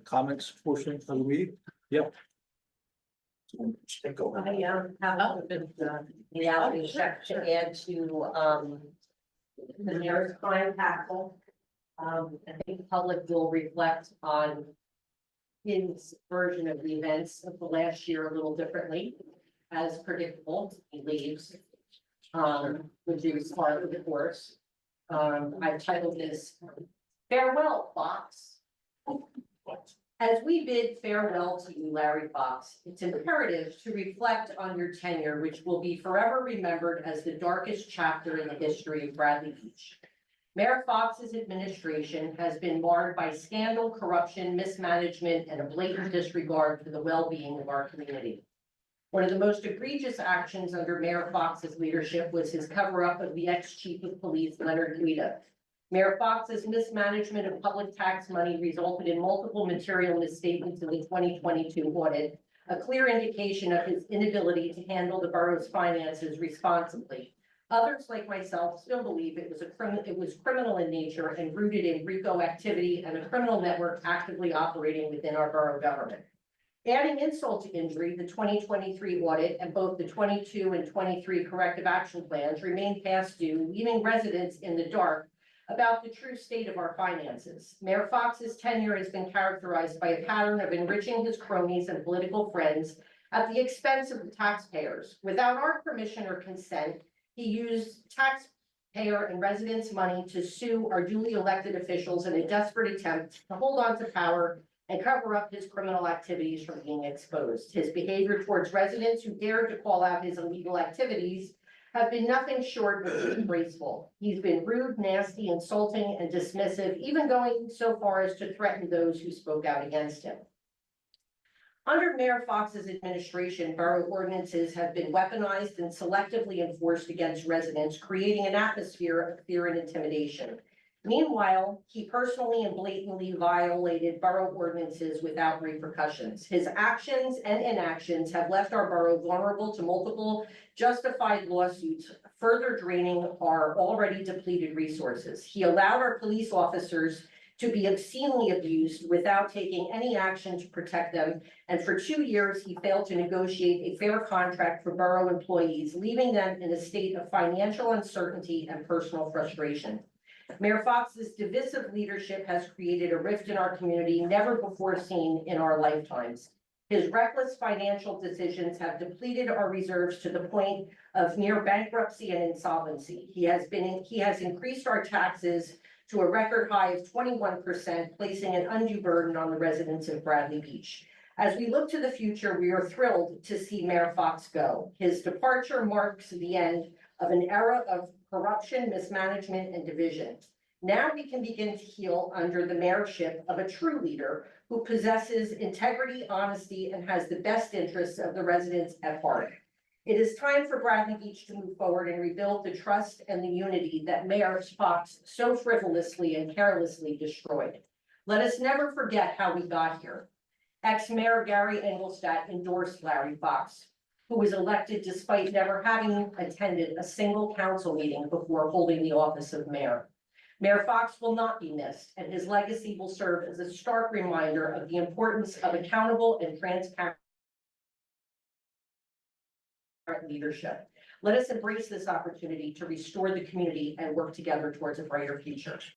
comments portion of the meeting. Yep. Take over. I have a bit of reality check to add to the mayor's crime tackle. I think the public will reflect on his version of the events of the last year a little differently, as predictable. He leaves, which is part of the course. I've titled this "Farewell, Fox." As we bid farewell to you, Larry Fox, it's imperative to reflect on your tenure, which will be forever remembered as the darkest chapter in the history of Bradley Beach. Mayor Fox's administration has been marred by scandal, corruption, mismanagement, and a blatant disregard for the well-being of our community. One of the most egregious actions under Mayor Fox's leadership was his cover-up of the ex-chief of police, Leonard Guida. Mayor Fox's mismanagement of public tax money resulted in multiple material misstatements in the 2022 audit, a clear indication of his inability to handle the borough's finances responsibly. Others, like myself, still believe it was criminal in nature and rooted in RICO activity and a criminal network actively operating within our borough government. Adding insult to injury, the 2023 audit and both the 22 and 23 corrective action plans remain past due, leaving residents in the dark about the true state of our finances. Mayor Fox's tenure has been characterized by a pattern of enriching his cronies and political friends at the expense of the taxpayers. Without our permission or consent, he used taxpayer and residents' money to sue our duly elected officials in a desperate attempt to hold on to power and cover up his criminal activities from being exposed. His behavior towards residents who dared to call out his illegal activities have been nothing short of disgraceful. He's been rude, nasty, insulting, and dismissive, even going so far as to threaten those who spoke out against him. Under Mayor Fox's administration, borough ordinances have been weaponized and selectively enforced against residents, creating an atmosphere of fear and intimidation. Meanwhile, he personally and blatantly violated borough ordinances without repercussions. His actions and inactions have left our borough vulnerable to multiple justified lawsuits, further draining our already depleted resources. He allowed our police officers to be obscenely abused without taking any action to protect them. And for 2 years, he failed to negotiate a fair contract for borough employees, leaving them in a state of financial uncertainty and personal frustration. Mayor Fox's divisive leadership has created a rift in our community never before seen in our lifetimes. His reckless financial decisions have depleted our reserves to the point of near bankruptcy and insolvency. He has increased our taxes to a record high of 21%, placing an undue burden on the residents of Bradley Beach. As we look to the future, we are thrilled to see Mayor Fox go. His departure marks the end of an era of corruption, mismanagement, and division. Now we can begin to heal under the mayorship of a true leader who possesses integrity, honesty, and has the best interests of the residents at heart. It is time for Bradley Beach to move forward and rebuild the trust and the unity that Mayor Fox so frivolously and carelessly destroyed. Let us never forget how we got here. Ex-Mayor Gary Engelstadt endorsed Larry Fox, who was elected despite never having attended a single council meeting before holding the office of mayor. Mayor Fox will not be missed, and his legacy will serve as a stark reminder of the importance of accountable and transparent leadership. Let us embrace this opportunity to restore the community and work together towards a brighter future.